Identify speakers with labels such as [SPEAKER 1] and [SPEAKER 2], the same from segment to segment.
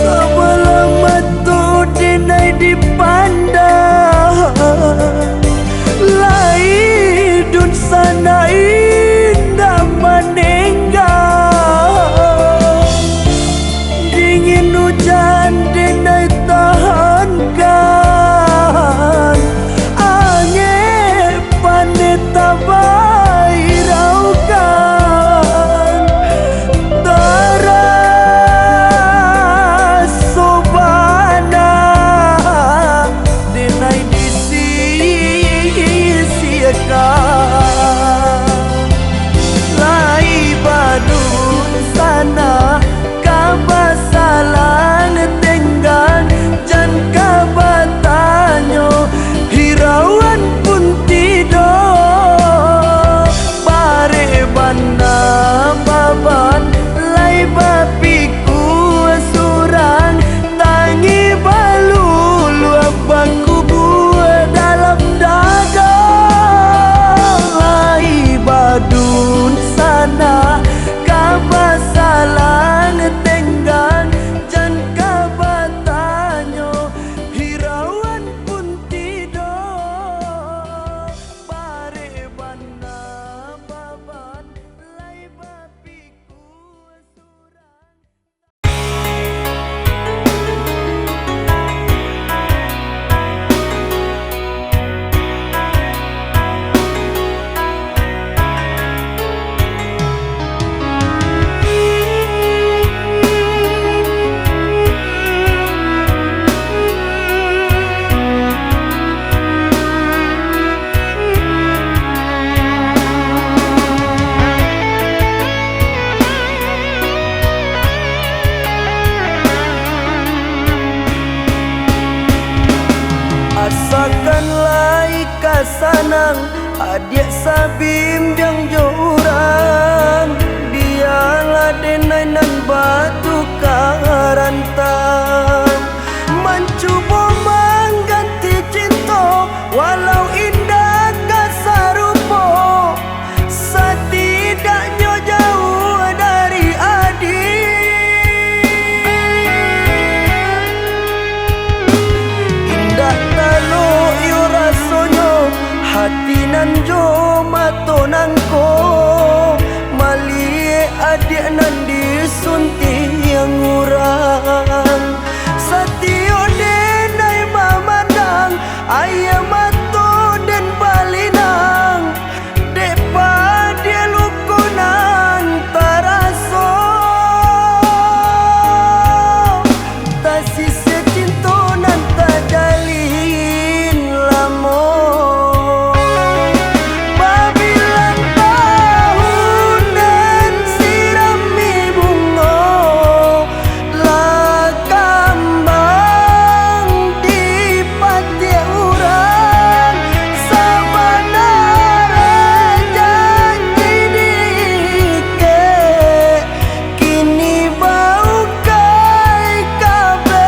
[SPEAKER 1] Sebelum metu dinai dipandang, laidun sana indah meninggal. Dingin hujan dinai tahankan, angin panen tabai raukan. Teras sobana dinai disia-siakan. Lai badun sana kabasalan tenggang, jan kabatanyo hirauan pun tidur. Bare bana baban lai bapiku surang, tangi balulu abangku buat dalam dada. Lai badun sana kabasalan tenggang, jan kabatanyo hirauan pun tidur. Bare bana baban lai bapiku surang. Asakanlah ikasanang adik sabim yang joran, biarlah denai nan batu karantang. Mencuba mengganti cinta walau indah kasarupo, setidaknya jauh dari adik. Indah talo yo rasonyo hati nan jo mato nangko, malie adik nan disunting yang urang. Satio denai mamandang ayam mato dan balinang, depa dia lukunan taraso. Tak sisa cinta nan tak jalin lamo. Babilan tahun dan sirami bunga, lah kambang di pati urang. Sabanara janji dike, kini bau kai kabeh.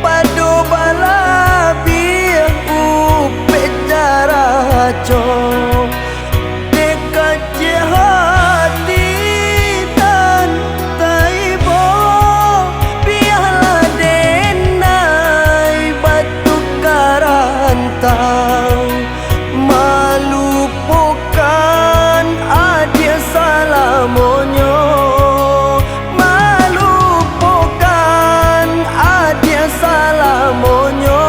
[SPEAKER 1] Padu balabi upe jaraco, dekat je hati dan taibo. Biarlah denai batu karantang, malupakan adik salamonyo. Malupakan adik salamonyo.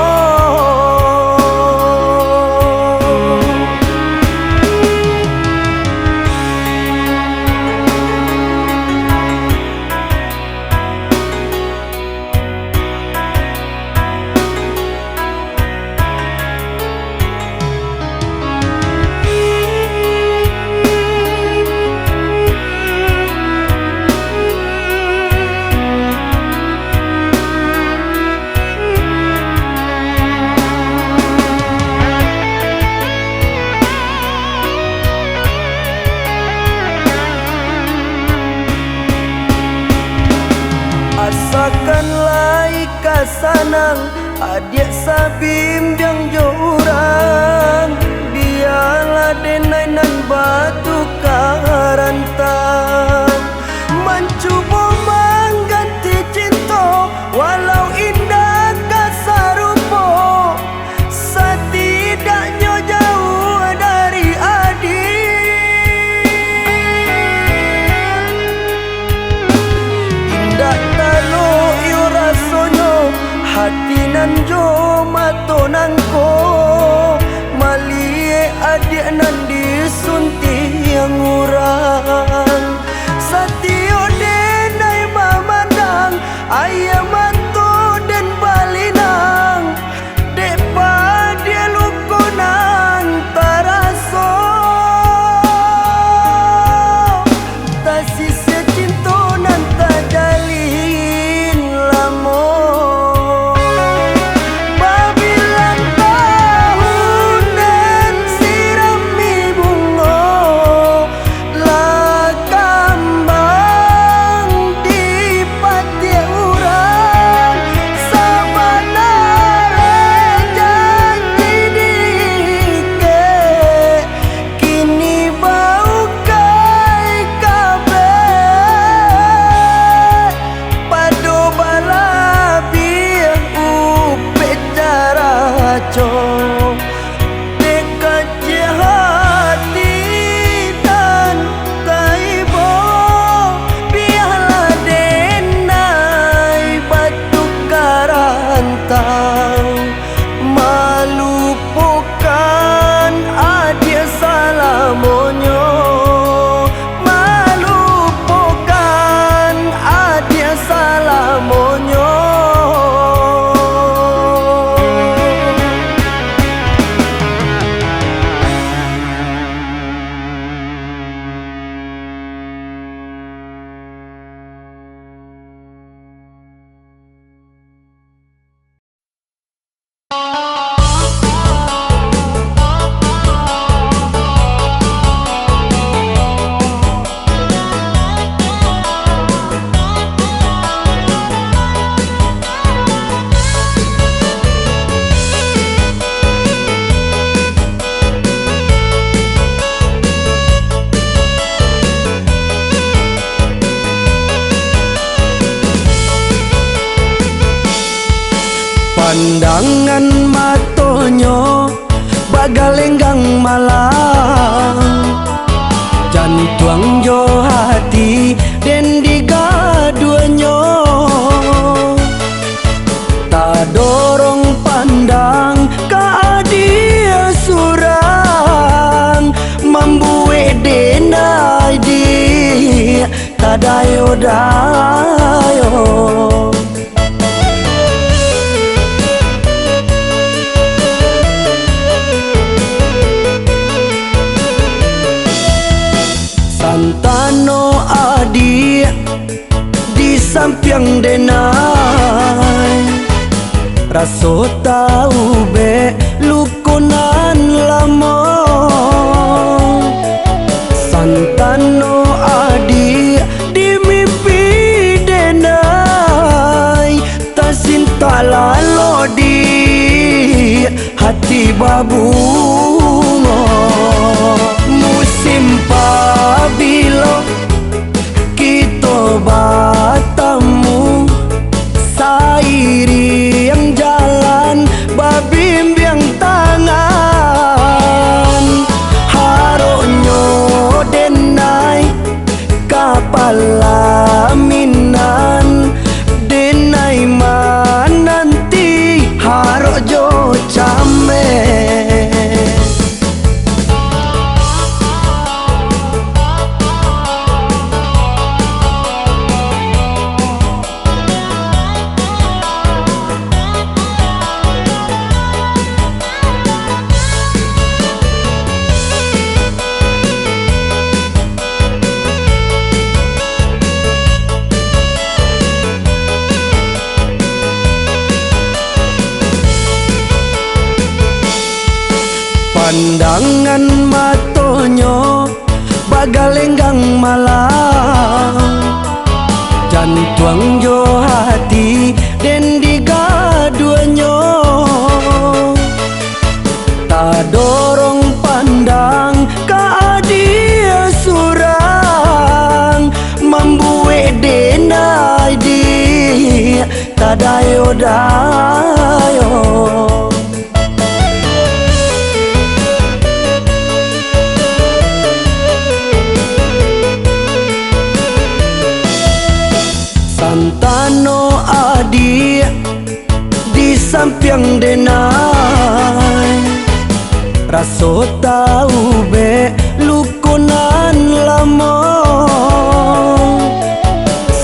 [SPEAKER 1] Asakanlah ikasanang adik sabim yang jorang, dia nan disunti yang urang satio denai mamandang ayam mantu dan balinang depa dia lukonan taraso tak sisa cinta nan tak jalin lamo babilan tahun dan sirami bungo lah kambang di pati urang sabanare janji dike kini bau kai kabe padu balabi upe jaraco dekat hati dan kaibo biarlah denai batu karantau malupakan adia salamonyo malupakan adia salamonyo. Pandangan matonyo bagalenggang malang jantuang jo hati den digaduanyo tak dorong pandang ka dia surang membuat denai di tadayo-dayo Santano adi di samping denai raso tau be lukunan lamo Santano adi di mimpi denai tasinta lalo di hati babungo musim pabilo kita batamu sairi yang jalan babimbiang tangan haronyo denai kapal laminan denai mananti harojo came pandangan matonyo bagalenggang malang jantuang jo hati den digaduanyo tak dorong pandang ka dia surang membuat denai di tadayo-dayo Santano adi di samping denai raso tahu be lukunan lamo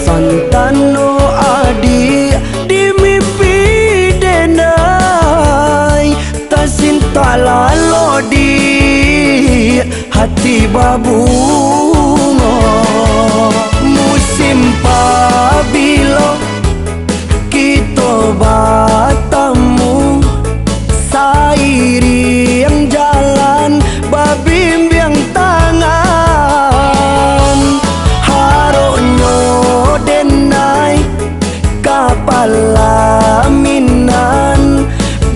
[SPEAKER 1] santano adi di mimpi denai tasinta lalo di hati babungo musim pabilo kita batamu sairi yang jalan babimbiang tangan haronyo denai kapalaminan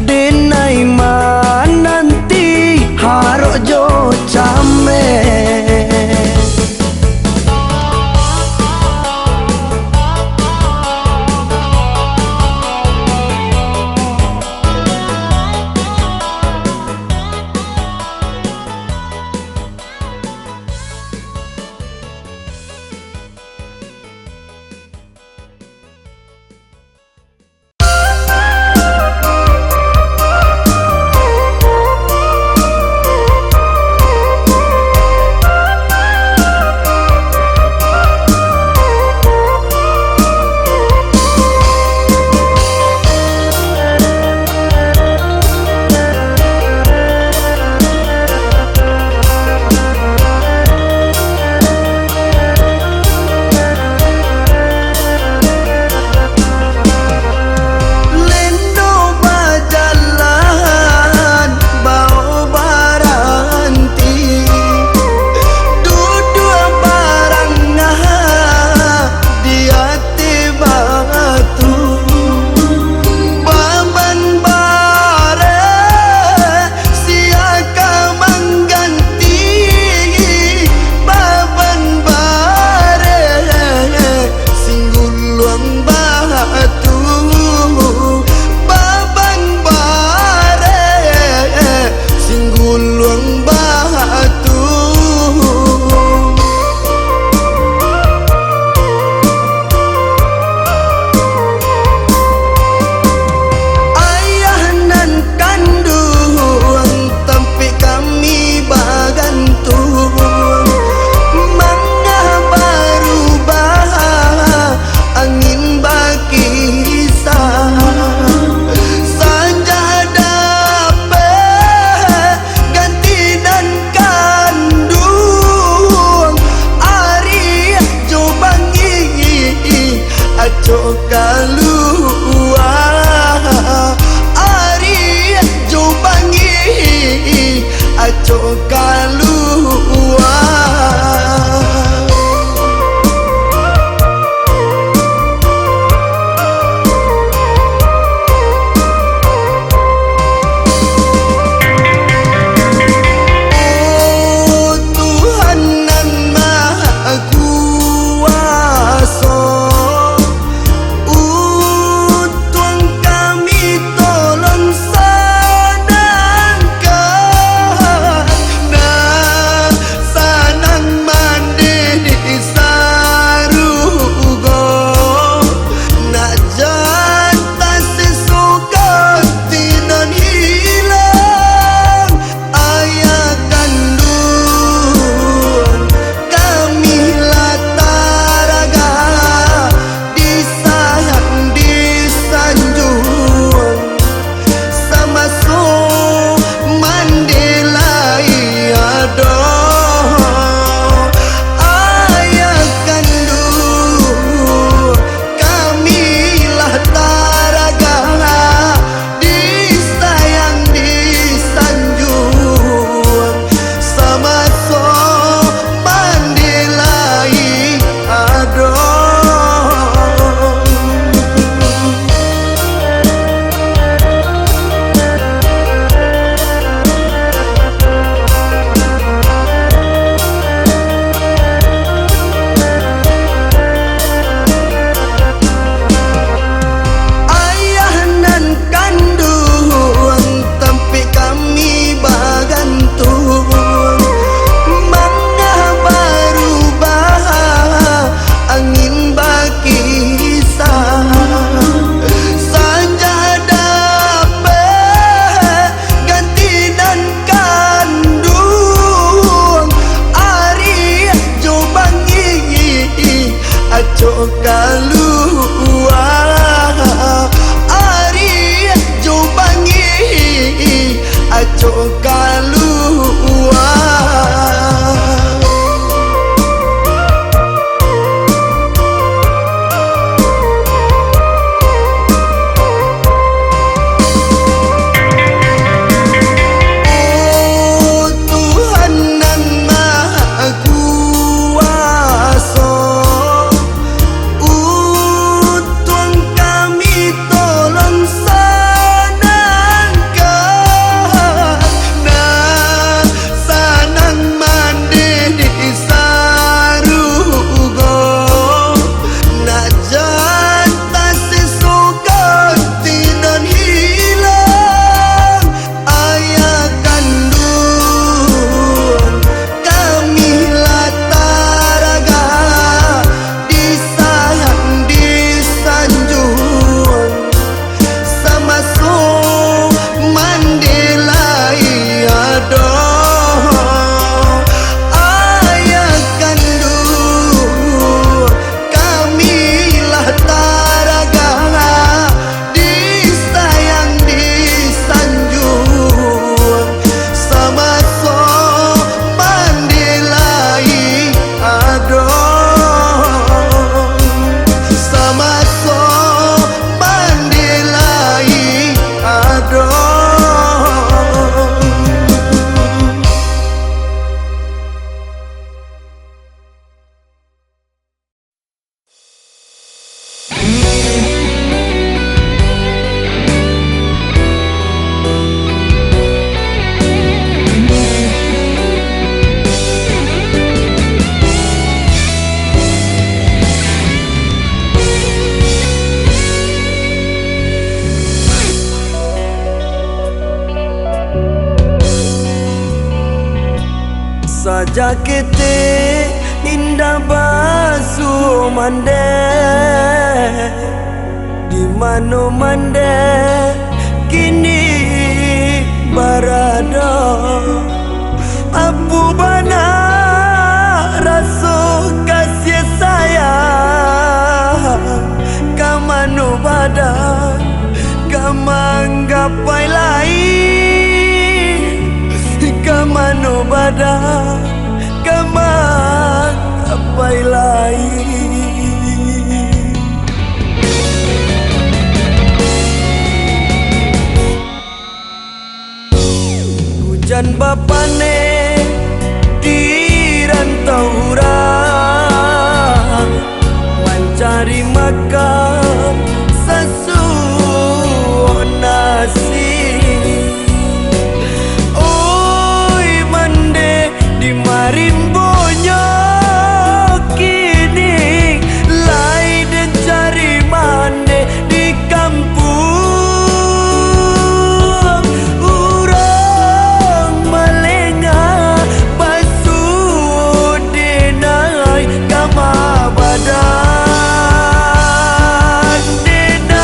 [SPEAKER 1] denai mananti harojo came Saja kete indah basu mande di mano mande kini barada apu bana raso kasih sayang kamano badan kamanggapai lain kamano badan kamanggapai lain. Hujan bapane di rantau urang mencari makan sesuatu nasi. Oi mande di marimbonyo kini lai dan cari mande di kampung urang malenga basuh denai kama badan denai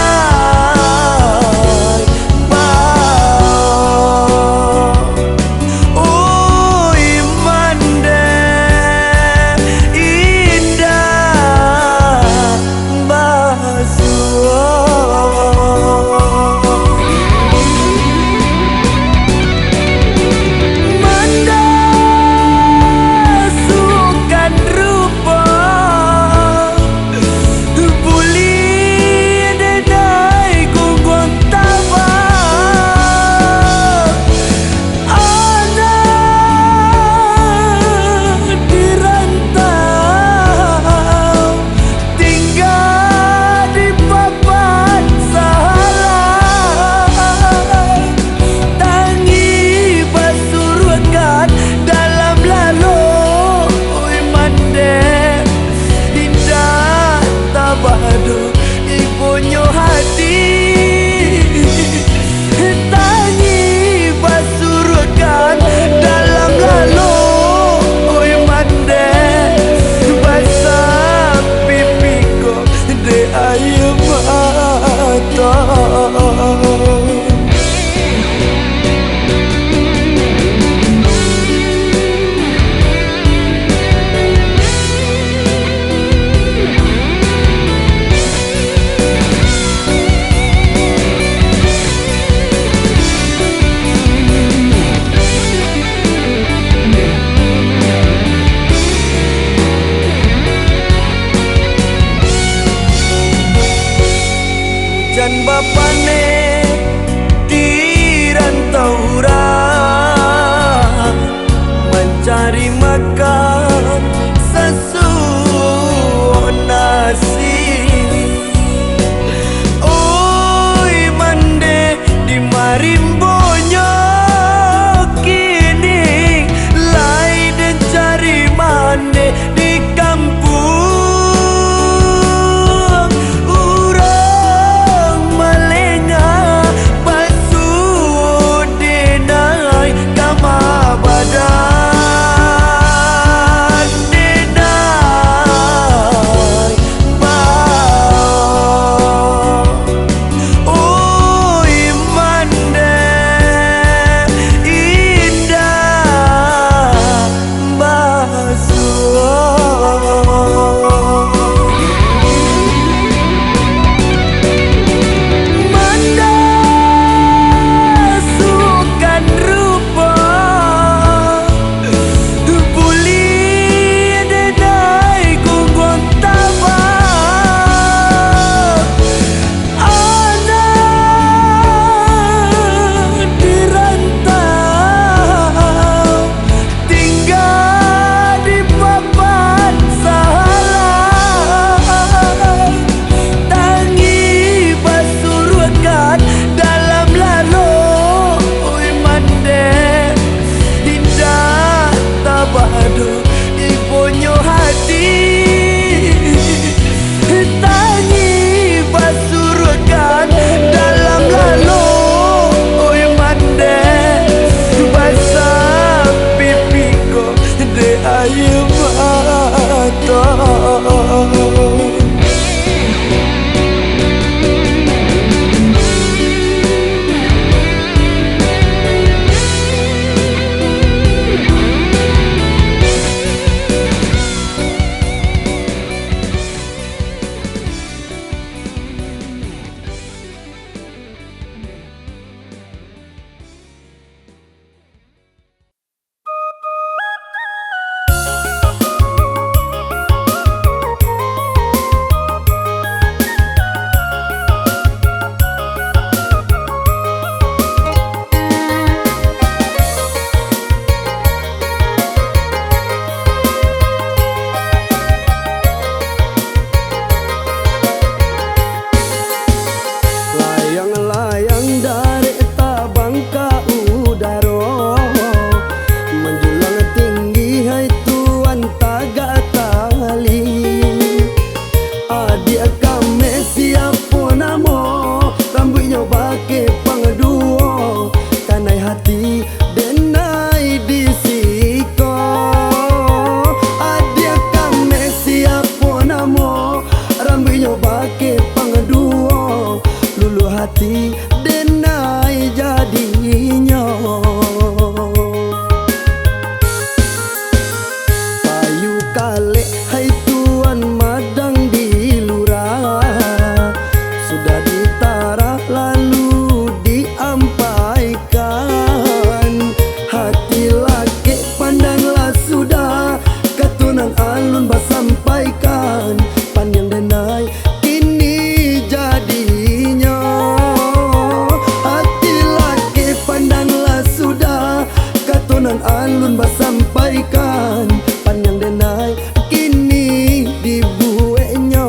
[SPEAKER 1] Tuan alun basampaikan panjang denai kini dibueknya.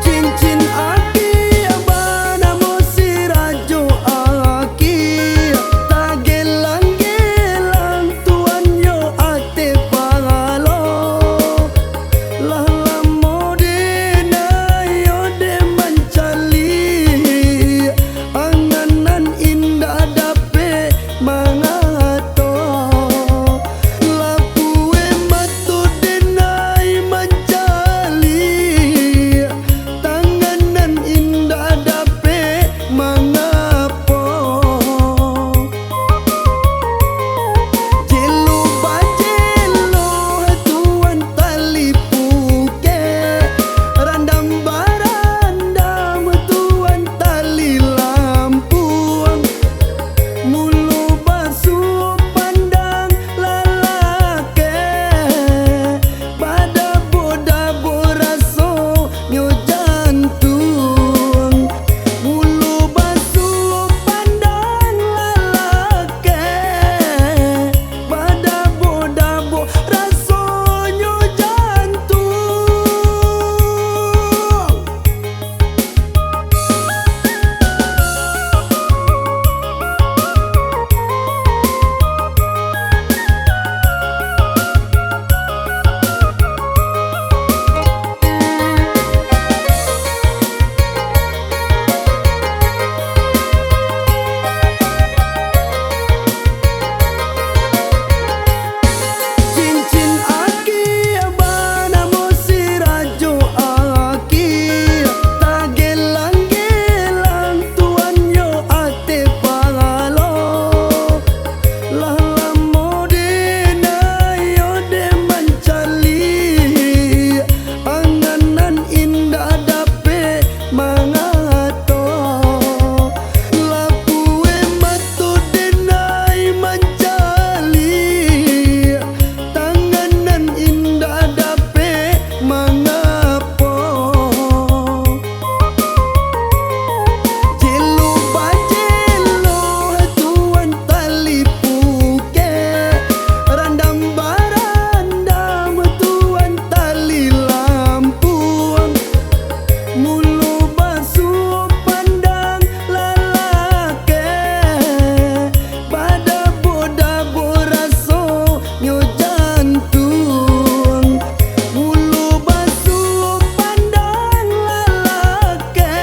[SPEAKER 1] Cincin aki abana mosi rajo aki tagelang-gelang tuan yo ate pangalo lala modena yo de mencali anganan indah dape mangato lapue matu denai mencali tanganan indah dape mangapo jelo bajelo tuan tali puke randam barandam tuan tali lampuang mulu basuh pandang lalake pada boda boraso nyo jantung mulu basuh pandang lalake pada boda boraso nyo jantung. Cincin aki abana mosi rajo aki tagelang-gelang tuan yo ate pangalo lala modena yo de mencali anganan indah dape mangato lapue matu denai mencali tanganan indah dape mangapo jelo bajelo tuan tali puke randam barandam tuan tali lampuang mulu basuh pandang lalake pada boda boraso nyo jantung mulu basuh pandang lalake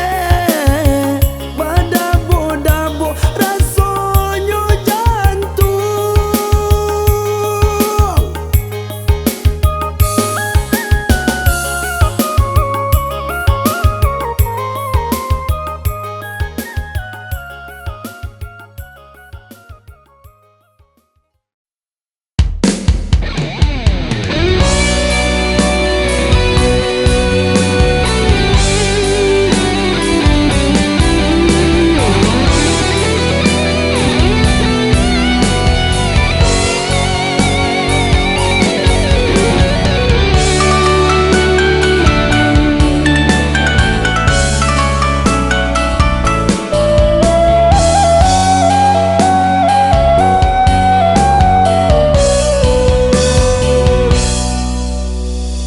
[SPEAKER 1] pada boda boraso nyo jantung.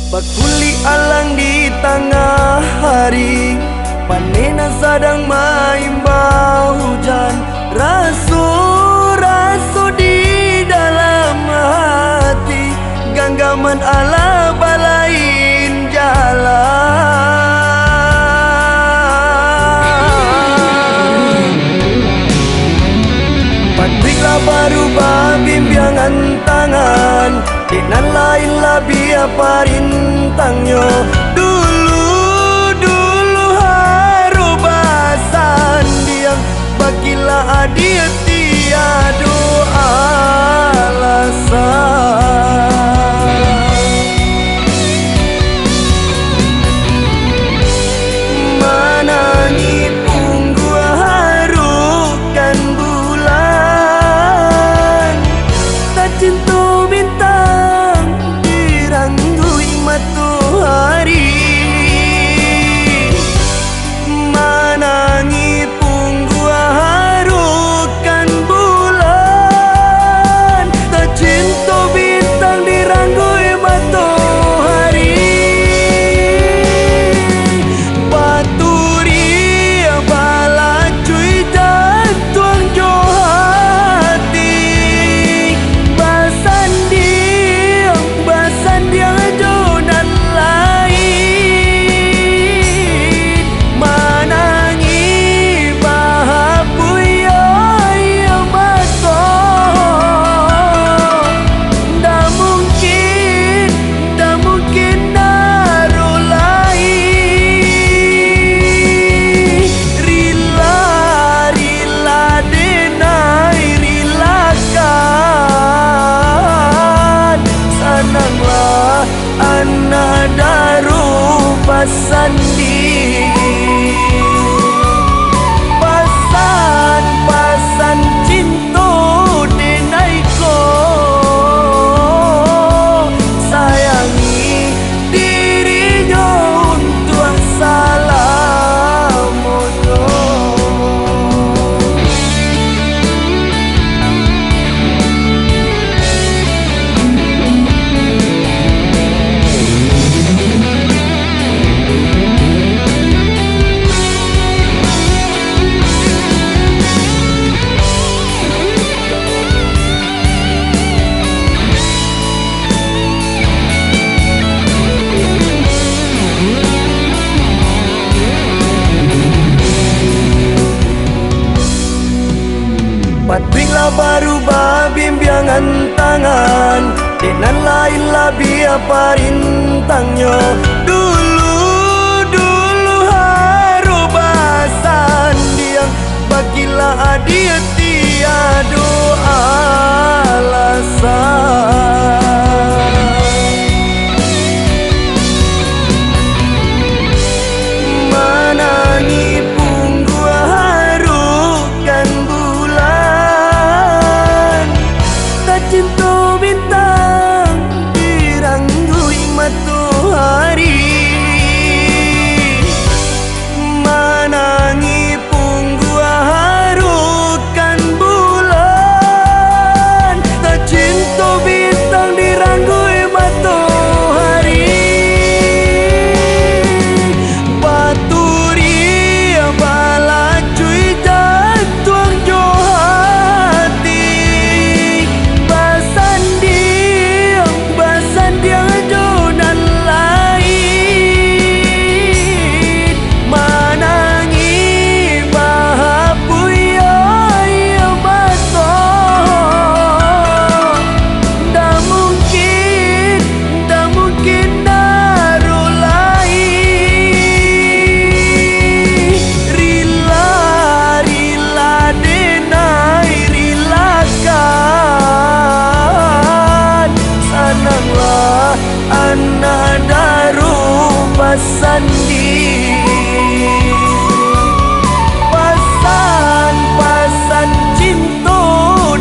[SPEAKER 1] Bakuli alang di tengah hari panena sedang maimbau hujan rasu-rasu di dalam hati genggaman ala balain jalan patriklah baru babimbiangan tangan dengan lain labia parintangnya dulu haru basan diang bagilah dia tiada alasan manani punggu harukan bulan tak cinta bintang diranggu pasandi pasan cinta denai ko sayangi dirinya untuk salamono. Patwinglah baru babimbiangan tangan dengan lain labi apa rintangnya dulu haru basan diang bagilah dia tiada alasan menangi punggu harukan cinta bintang diranggui matahari menangi punggu harukan bulan tak cinta bintang diranggui matahari baturi bala cuy jatuang johati Sandiang jonan lain manangi bahapuya ya baso dah mungkin daru lain rila denai rilakan sananglah anak daru pasandi pasan cinta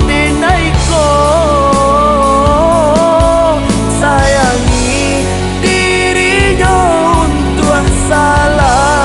[SPEAKER 1] denai ko sayangi dirinya untuk salamono.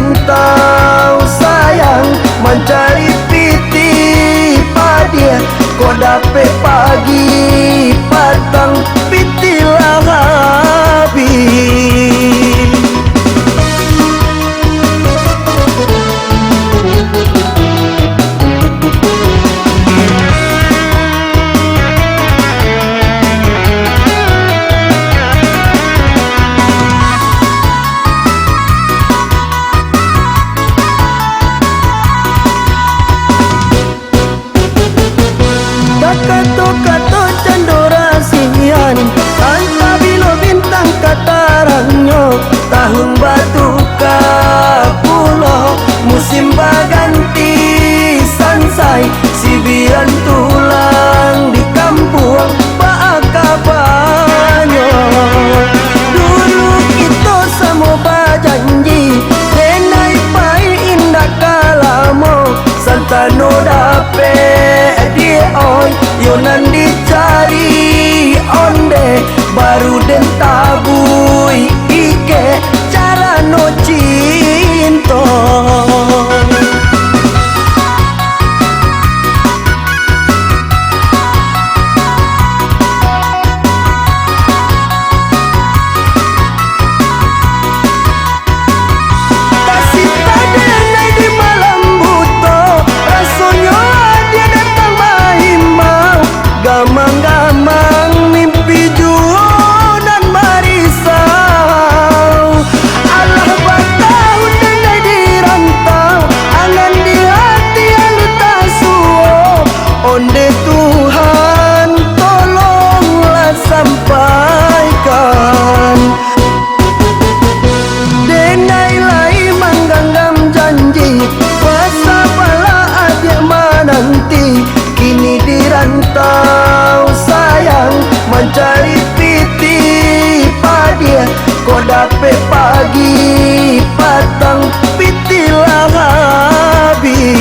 [SPEAKER 2] rantau sayang mencari piti padia. Kau dapet pagi patang pitilah habis. Kato-kato candora sian tanpa bilo bintang kataranyo. Tahun batu kapulo musim baganti sansai. Sibiran tulang di kampung baakabanyo. Dulu kita semua berjanji denai pai indah kalamo. Santano dapet dia oi yonan dicari onde baru den tabui ike cara no cinto. Gamang-gamang mimpi jualan marisau. Allah batau dengai dirantau, angan di hati alu tak suo. Onde Tuhan tolonglah sampaikan. Denai lai mangganggam janji, pasapalah adik menanti. Kini dirantau sayang mencari piti padia. Kau dapet pagi patang pitilah habis.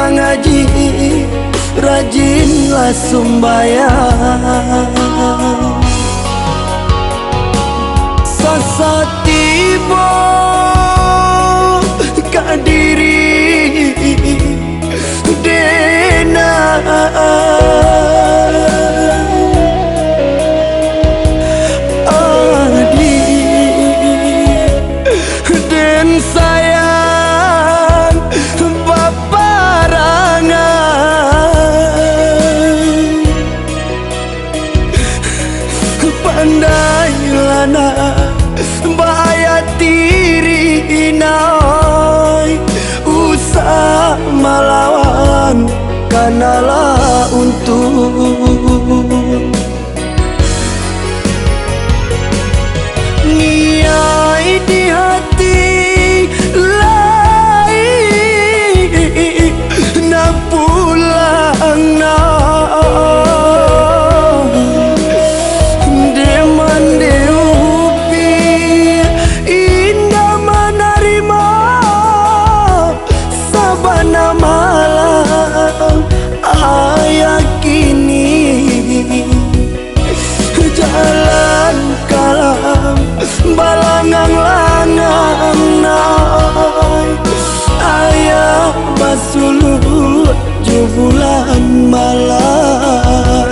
[SPEAKER 2] mengaji, rajinlah sembahyang. Sasa tiba kadiri dena adi den sayang baparangan pandailah bahaya tiri inai usah melawan kanalah untuk niai di hati lain na pulang na deman deupi indah menerima sabana malam ayakini jalan kalam balangang-langang naik ayah basulut jubulan malam.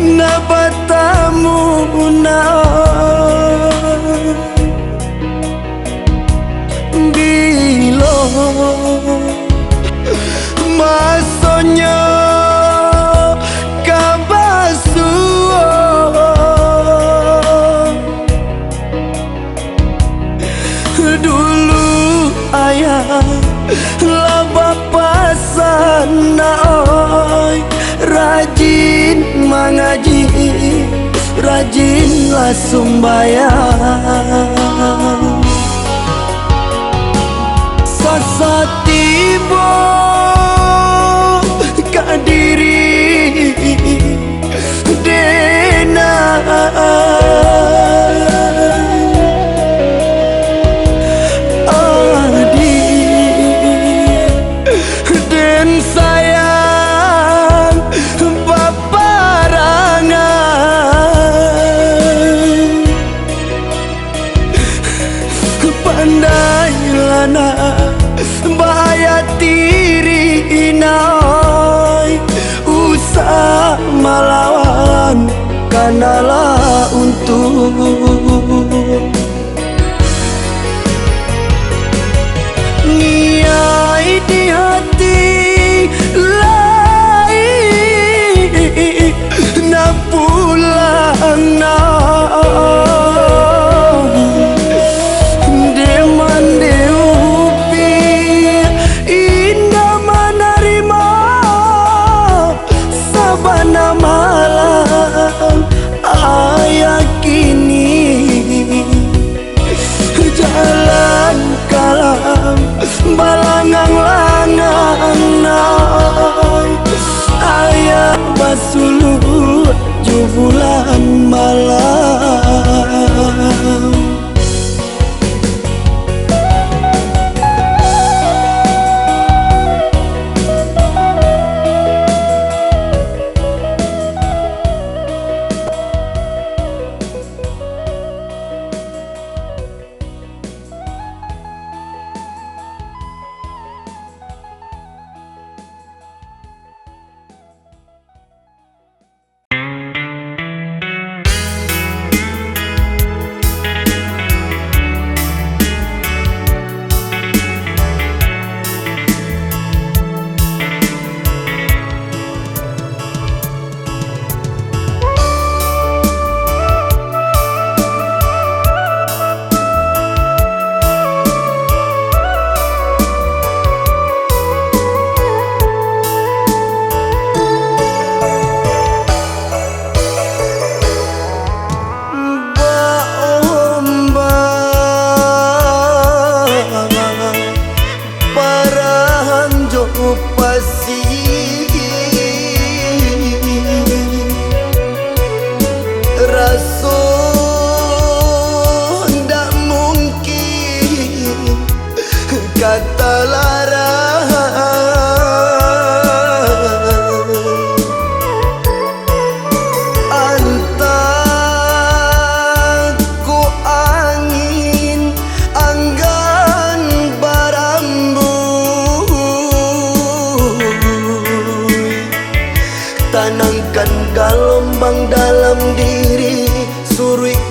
[SPEAKER 2] Nabatamu na bilo masonya kabasu dulu ayah lah bapasan naoi rajin mengaji, rajinlah sembahyang. Sasa tiba kadiri dena adi den sayang baparangan pandailah nak bahaya tiri inai usah melawan kanalah untuk niai di hati lain na pulang na deman deupi indah menerima sabana malam ayakini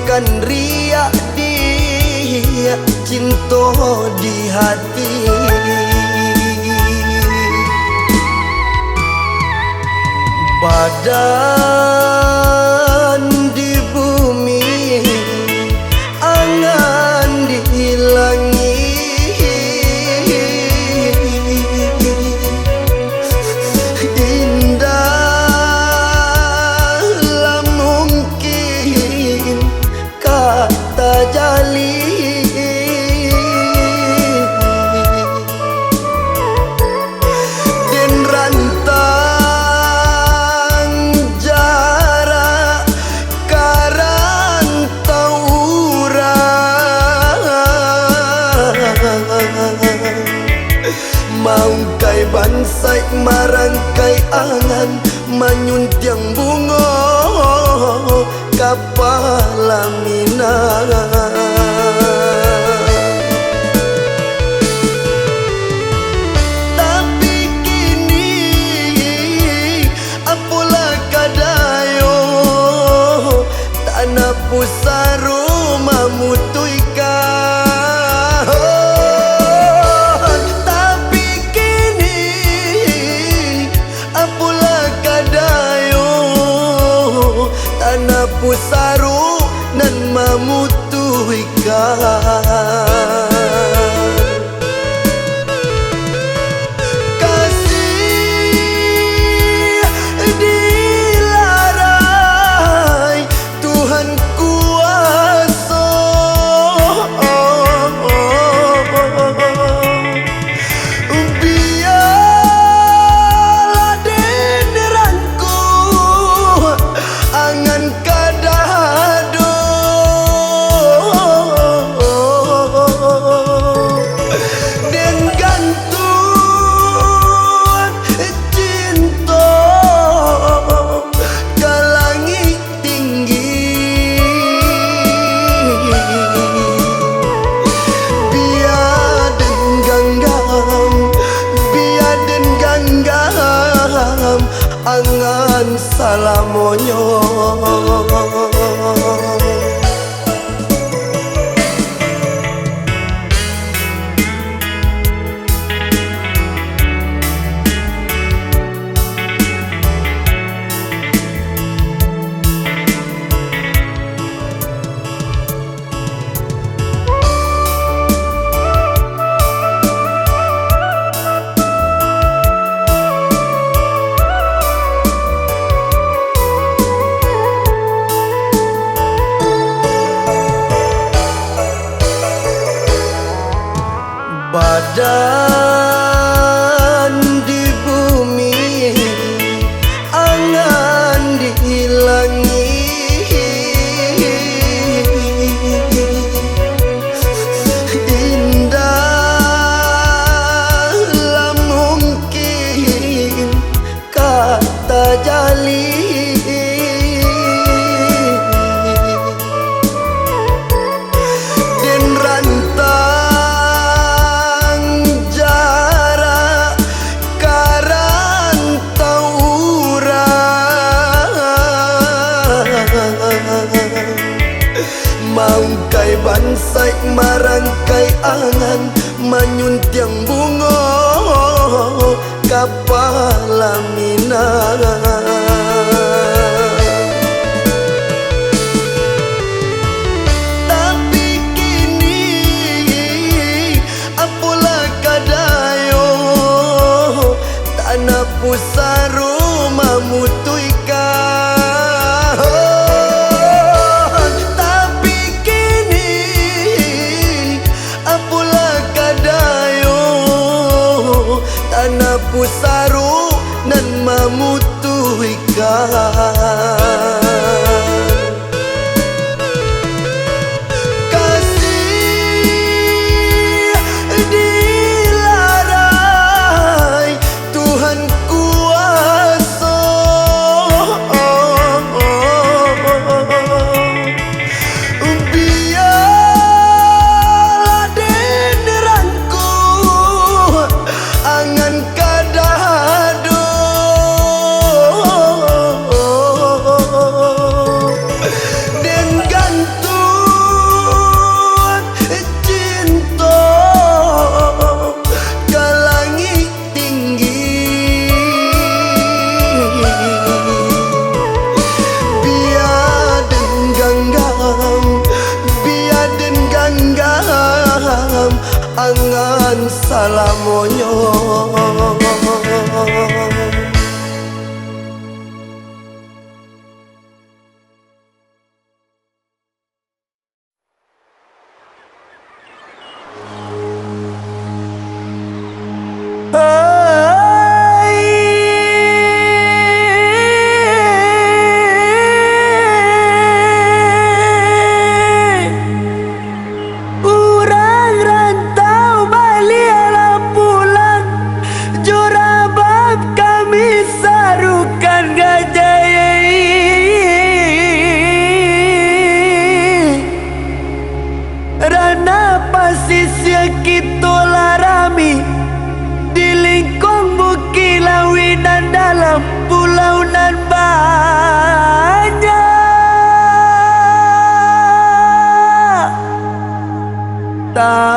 [SPEAKER 2] bukan riak dia cinta di hati. Badan di bumi, angan di langit, indahlah mungkin kata jalin. Den rantang jarak karantau urang, mau kai bansai marangkai angan manyuntiang bunga kapalaminan. Tapi kini apalah kadayo tanah pusaru mamutuikan. Tapi kini apalah kadayo tanah pusaru nan mamutuikan. Kasih dilarai Tuhan kuasa, biarlah denderanku angan kadado, dan gantung cinta ke langit tinggi. Biar den ganggam, biar den ganggam angan salamonyo. Badan di bumi, angan di langit, indahlah mungkin kata jalin. Den rantang jarak karantau urang, mau kai bansai marangkai angan manyuntiang bunga kapalaminan. Tapi kini apalah kadayo tanah pusaru mamutuikan. Tapi kini apalah kadayo tanah pusaru nan mamutuikan. Tuhan salamonyo.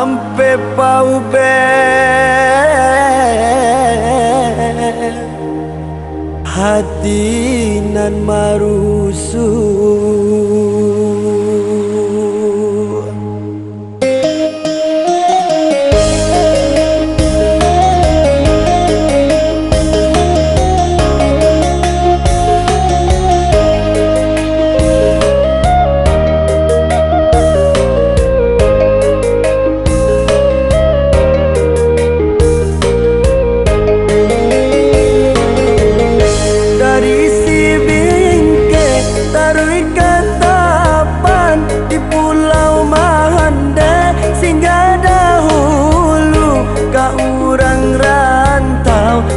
[SPEAKER 2] Sampai paube hati nan marusuh.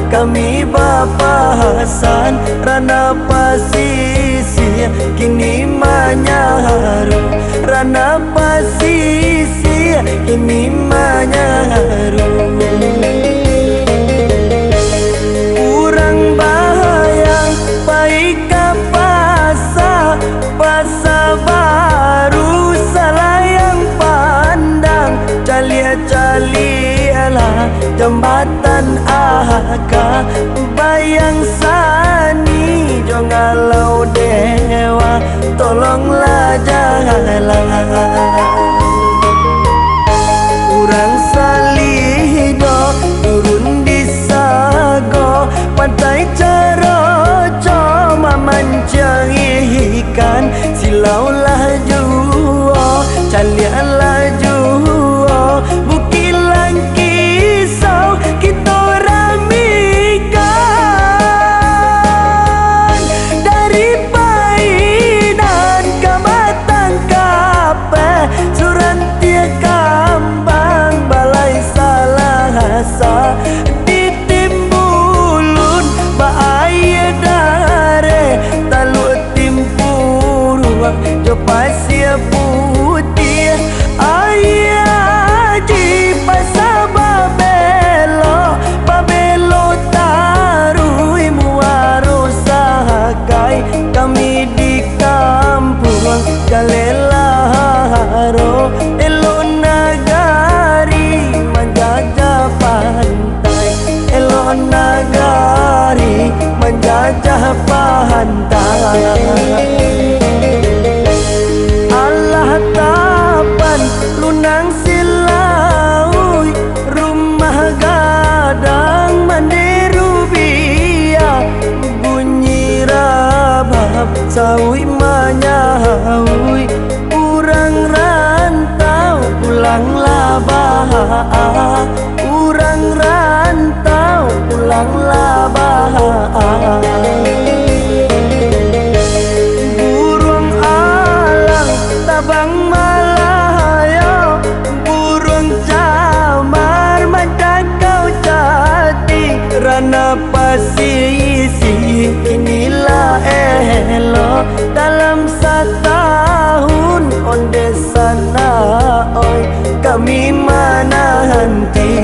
[SPEAKER 2] Kami bapasan rana pasisi kini manyaru, rana pasisi kini manyaru. Urang bahayang baik pasa baru salayang pandang calia-calialah jembatan aka bayang sani jongalau dewa tolonglah janganlah urang salido turun di sago pantai Caroco mamancang ikan silaulah juo calialah juo bukilang kisau kita ramikan dari painan ke batang kape surantia kambang balai salahasa ditimbulun bahaya dare talu timpuru jo pasir putih ayah di pasar Babelo tarui muaro sahagai kami di kampung Galelaro elo nagari menjajah pantai elo nagari menjajah pantai Allah tapan lunang silaui rumah gadang mandiru biak bunyi rabab sawi manyahui urang rantau pulanglah bah urang rantau pulanglah bah burung alang tabang malayo burung camar madakau jati rana pasisi inilah elo dalam setahun onde sana oi kami mana henti.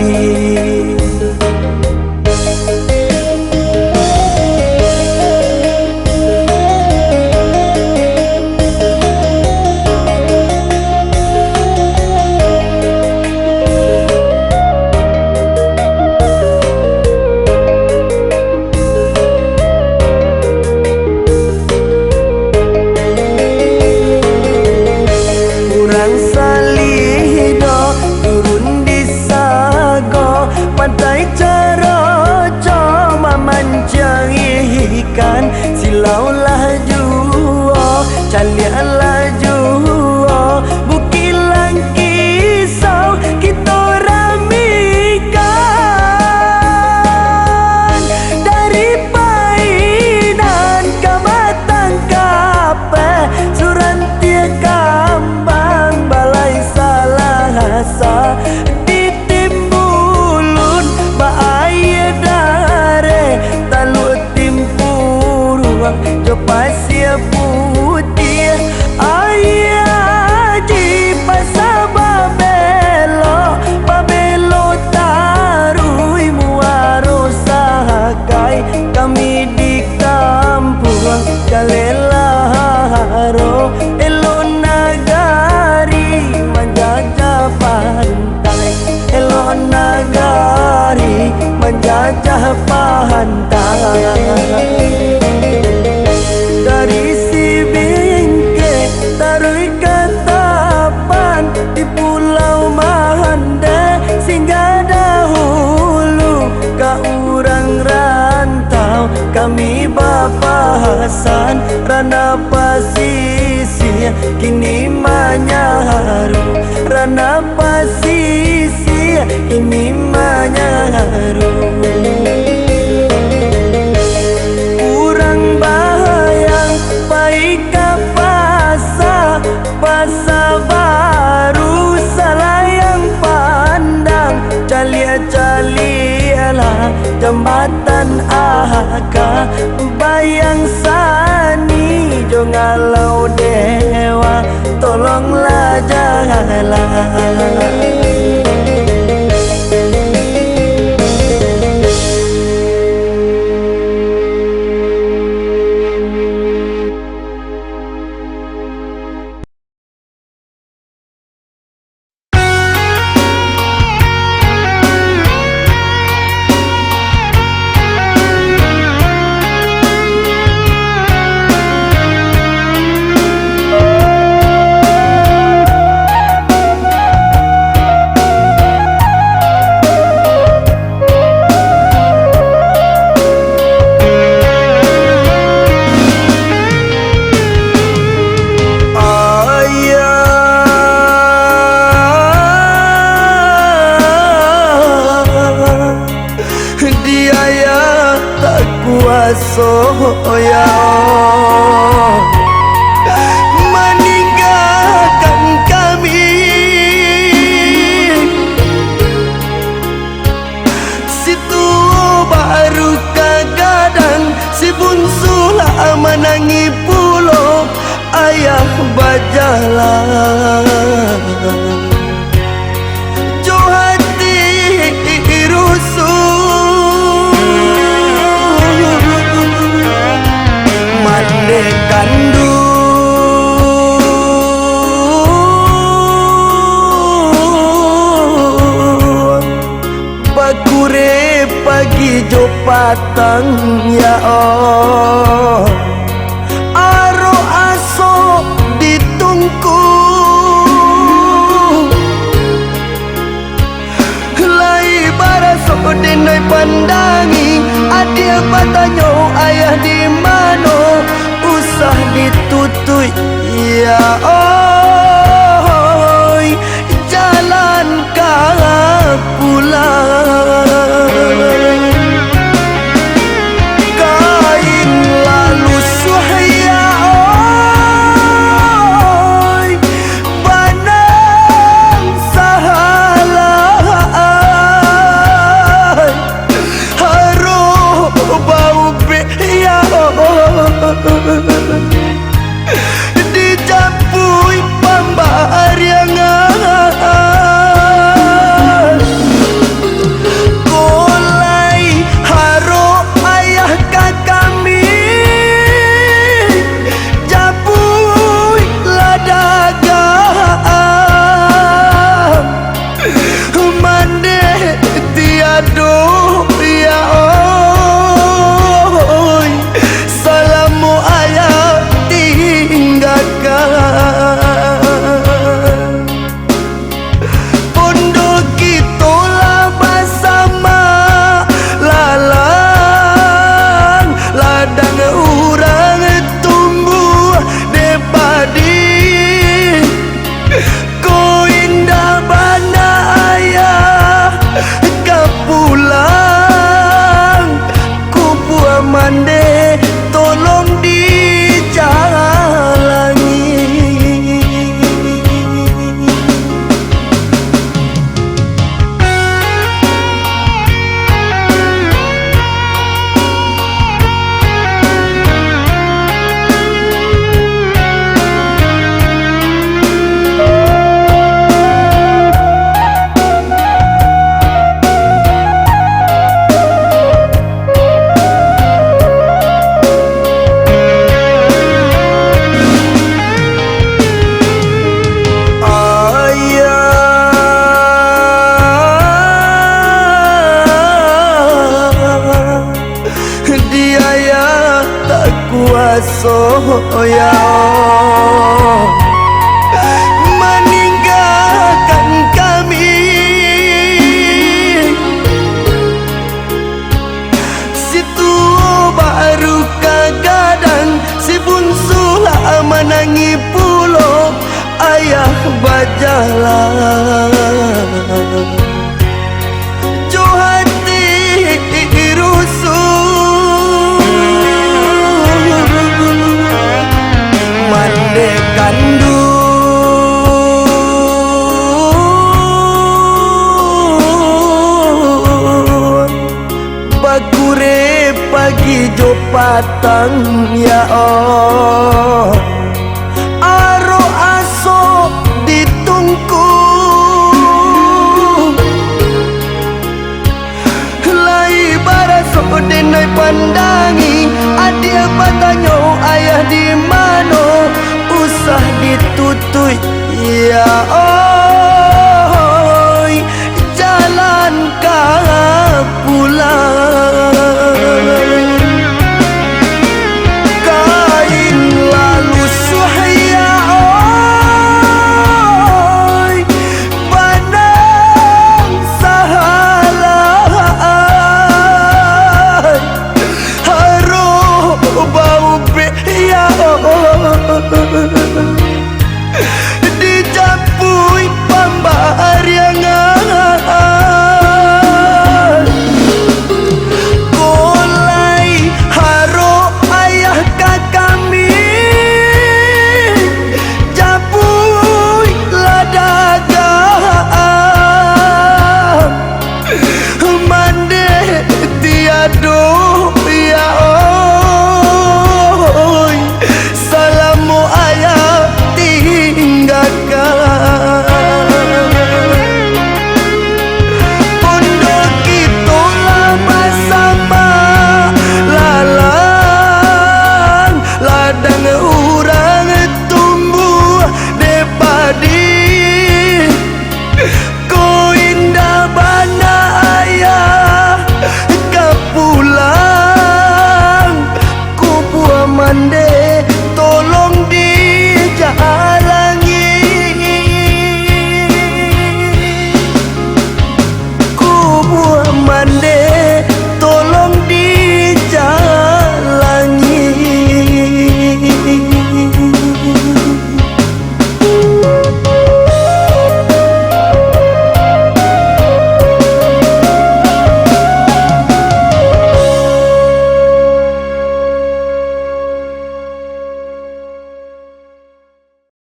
[SPEAKER 2] Urang salido turun di sago ikan silaulah juo calialah juo bukilang kisau kita ramikan dari painan ke batang kape surantia kambang balai salah asa ditimbulun baaya dare talu timpuruang jo pasir putih ayah di pasar babelo tarui muaro sakai kami di kampung kalelaharo elo nagari menjajah pantai elo nagari menjajah pantai dari si bingke tarui katapan di pulau Mahande singgah dahulu ka urang rantau kami bapasan rana pasisir kini manyaru rana pasisir kini manyaru urang bayang paika pasa baru salayang pandang calia-calialah jembatan aka bayang sani jo ngalau dewa tolonglah janganlah soya meninggalkan kami situ baru kagadang si bunsulah menangi pulau ayah bajalah jo hati rusuh mande kandung bakure pagi jo patang ya oh aro aso ditungku lai baraso denai pandangi adia batanyo ayah di mano usah ditutui ya oi jalan kah pulang kain lalu suhya oi banang sahalah haru bau beya di jampu Jo hati rusuh mande kandu bakure pagi jo patang ya oh